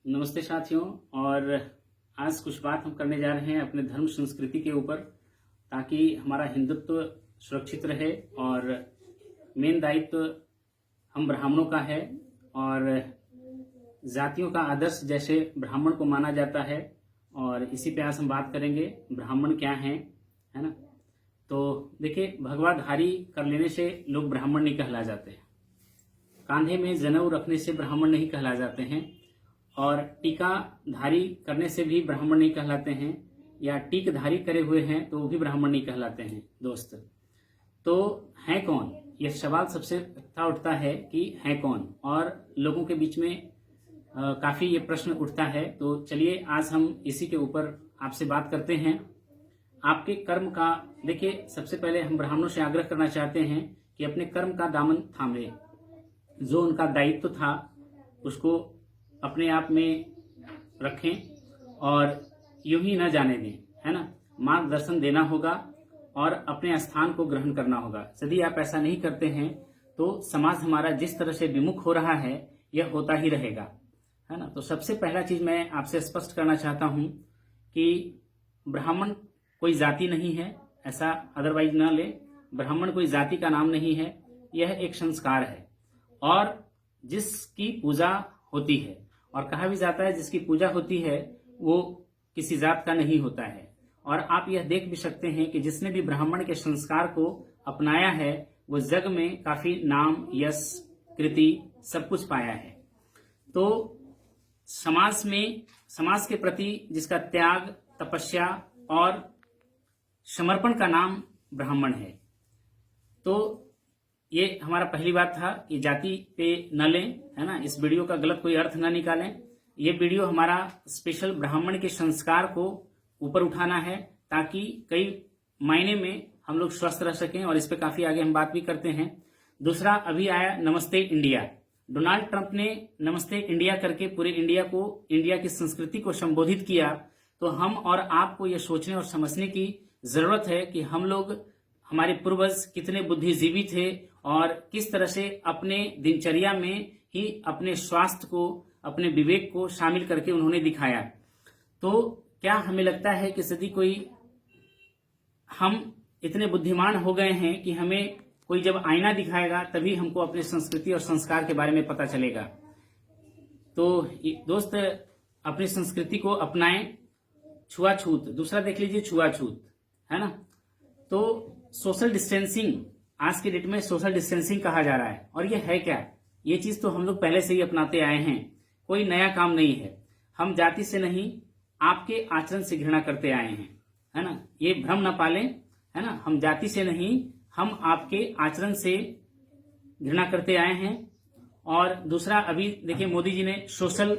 नमस्ते साथियों। और आज कुछ बात हम करने जा रहे हैं अपने धर्म संस्कृति के ऊपर, ताकि हमारा हिंदुत्व सुरक्षित रहे। और मेन दायित्व हम ब्राह्मणों का है और जातियों का आदर्श जैसे ब्राह्मण को माना जाता है। और इसी पे आज हम बात करेंगे ब्राह्मण क्या हैं, है ना। तो देखिए, भगवाधारी कर लेने से लोग ब्राह्मण नहीं कहला जाते हैं, कांधे में जनेऊ रखने से ब्राह्मण नहीं कहला जाते हैं, और टीका धारी करने से भी ब्राह्मण नहीं कहलाते हैं, या टीक धारी करे हुए हैं तो वो भी ब्राह्मण नहीं कहलाते हैं दोस्त। तो हैं कौन, यह सवाल सबसे उठता है कि हैं कौन, और लोगों के बीच में काफी ये प्रश्न उठता है। तो चलिए आज हम इसी के ऊपर आपसे बात करते हैं। आपके कर्म का देखिए, सबसे पहले हम ब्राह्मणों से आग्रह करना चाहते हैं कि अपने कर्म का दामन थामे, जो उनका दायित्व था उसको अपने आप में रखें और यूं ही न जाने दें, है ना। मार्गदर्शन देना होगा और अपने स्थान को ग्रहण करना होगा। यदि आप ऐसा नहीं करते हैं तो समाज हमारा जिस तरह से विमुख हो रहा है यह होता ही रहेगा, है ना। तो सबसे पहला चीज मैं आपसे स्पष्ट करना चाहता हूं कि ब्राह्मण कोई जाति नहीं है, ऐसा अदरवाइज ना ले। ब्राह्मण कोई जाति का नाम नहीं है, यह एक संस्कार है और जिसकी पूजा होती है। और कहा भी जाता है जिसकी पूजा होती है वो किसी जात का नहीं होता है। और आप यह देख भी सकते हैं कि जिसने भी ब्राह्मण के संस्कार को अपनाया है वो जग में काफी नाम, यश, कृति सब कुछ पाया है। तो समाज के प्रति जिसका त्याग, तपस्या और समर्पण का नाम ब्राह्मण है। तो ये हमारा पहली बात था कि जाति पे न लें, है ना। इस वीडियो का गलत कोई अर्थ न निकालें। ये वीडियो हमारा स्पेशल ब्राह्मण के संस्कार को ऊपर उठाना है, ताकि कई मायने में हम लोग स्वस्थ रह सकें, और इस पे काफी आगे हम बात भी करते हैं। दूसरा, अभी आया नमस्ते इंडिया। डोनाल्ड ट्रंप ने नमस्ते इंडिया करके पूरे इंडिया को, इंडिया की संस्कृति को संबोधित किया। तो हम और आपको ये सोचने और समझने की जरूरत है कि हम लोग, हमारे पूर्वज कितने बुद्धिजीवी थे और किस तरह से अपने दिनचर्या में ही अपने स्वास्थ्य को, अपने विवेक को शामिल करके उन्होंने दिखाया। तो क्या हमें लगता है कि यदि हम इतने बुद्धिमान हो गए हैं कि हमें कोई जब आईना दिखाएगा तभी हमको अपने संस्कृति और संस्कार के बारे में पता चलेगा। तो दोस्त, अपनी संस्कृति को अपनाएं। छुआछूत, दूसरा देख लीजिए, छुआछूत, है ना। तो सोशल डिस्टेंसिंग, आज के डेट में सोशल डिस्टेंसिंग कहा जा रहा है, और ये है क्या? ये चीज तो हम लोग पहले से ही अपनाते आए हैं, कोई नया काम नहीं है। हम जाति से नहीं, आपके आचरण से घृणा करते आए हैं, है ना। ये भ्रम न पालें, है ना। हम जाति से नहीं, हम आपके आचरण से घृणा करते आए हैं। और दूसरा, अभी देखिए मोदी जी ने सोशल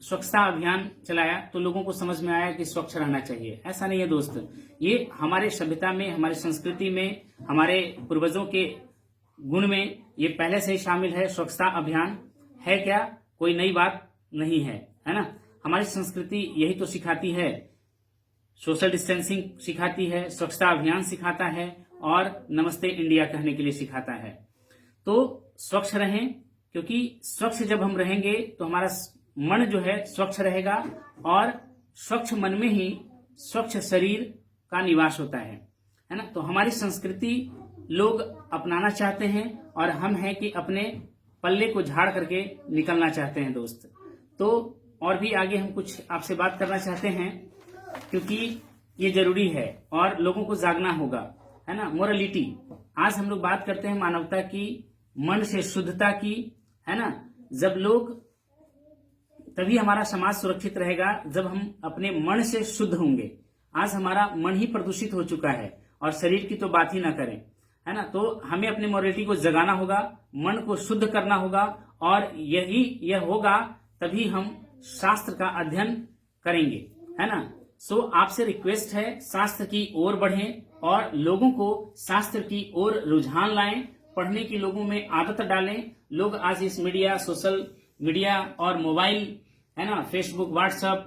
स्वच्छता अभियान चलाया तो लोगों को समझ में आया कि स्वच्छ रहना चाहिए। ऐसा नहीं है दोस्त, ये हमारे सभ्यता में, हमारी संस्कृति में, हमारे पूर्वजों के गुण में ये पहले से ही शामिल है। स्वच्छता अभियान है क्या? कोई नई बात नहीं है, है ना। हमारी संस्कृति यही तो सिखाती है, सोशल डिस्टेंसिंग सिखाती है, स्वच्छता अभियान सिखाता है और नमस्ते इंडिया कहने के लिए सिखाता है। तो स्वच्छ रहें, क्योंकि स्वच्छ जब हम रहेंगे तो हमारा मन जो है स्वच्छ रहेगा, और स्वच्छ मन में ही स्वच्छ शरीर का निवास होता है ना। तो हमारी संस्कृति लोग अपनाना चाहते हैं और हम हैं कि अपने पल्ले को झाड़ करके निकलना चाहते हैं दोस्त। तो और भी आगे हम कुछ आपसे बात करना चाहते हैं, क्योंकि ये जरूरी है और लोगों को जागना होगा, है ना। मोरालिटी, आज हम लोग बात करते हैं मानवता की, मन से शुद्धता की, है ना। जब लोग, तभी हमारा समाज सुरक्षित रहेगा जब हम अपने मन से शुद्ध होंगे। आज हमारा मन ही प्रदूषित हो चुका है और शरीर की तो बात ही ना करें, है ना। तो हमें अपने मोरालिटी को जगाना होगा, मन को शुद्ध करना होगा, और यह होगा तभी हम शास्त्र का अध्ययन करेंगे, है ना। सो आपसे रिक्वेस्ट है, शास्त्र की ओर बढ़ें और लोगों को शास्त्र की ओर रुझान लाएं, पढ़ने की लोगों में आदत डालें। लोग आज इस मीडिया, सोशल मीडिया और मोबाइल, है ना, फेसबुक, व्हाट्सएप,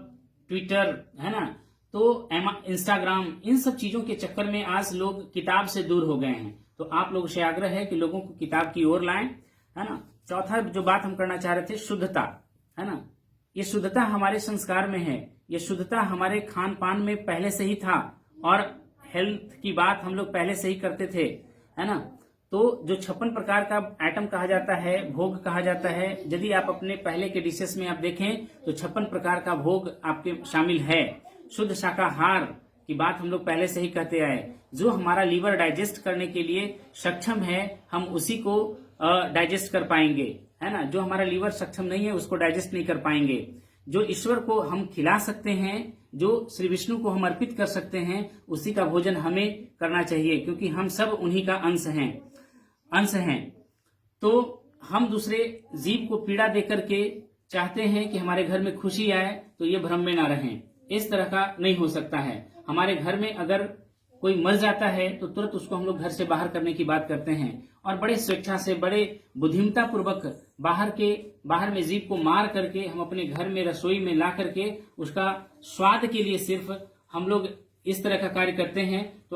ट्विटर, है ना, तो इंस्टाग्राम, इन सब चीजों के चक्कर में आज लोग किताब से दूर हो गए हैं। तो आप लोगों से आग्रह है कि लोगों को किताब की ओर लाएं, है ना। चौथा जो बात हम करना चाह रहे थे, शुद्धता, है ना। ये शुद्धता हमारे संस्कार में है, ये शुद्धता हमारे खान पान में पहले से ही था और हेल्थ की बात हम लोग पहले से ही करते थे, है ना। तो जो 56 प्रकार का आइटम कहा जाता है, भोग कहा जाता है, यदि आप अपने पहले के डिशेस में आप देखें तो 56 प्रकार का भोग आपके शामिल है। शुद्ध शाकाहार की बात हम लोग पहले से ही कहते आए। जो हमारा लीवर डाइजेस्ट करने के लिए सक्षम है हम उसी को डाइजेस्ट कर पाएंगे, है ना। जो हमारा लीवर सक्षम नहीं है उसको डाइजेस्ट नहीं कर पाएंगे। जो ईश्वर को हम खिला सकते हैं, जो श्री विष्णु को हम अर्पित कर सकते हैं, उसी का भोजन हमें करना चाहिए, क्योंकि हम सब उन्हीं का अंश हैं। तो हम दूसरे जीव को पीड़ा देकर के चाहते हैं कि हमारे घर में खुशी आए, तो ये भ्रम में ना रहें। इस तरह का नहीं हो सकता है। हमारे घर में अगर कोई मर जाता है तो तुरंत उसको हम लोग घर से बाहर करने की बात करते हैं और बड़े स्वेच्छा से, बड़े बुद्धिमता पूर्वक बाहर में जीव को मार करके हम अपने घर में रसोई में ला करके उसका स्वाद के लिए सिर्फ हम लोग इस तरह का कार्य करते हैं। तो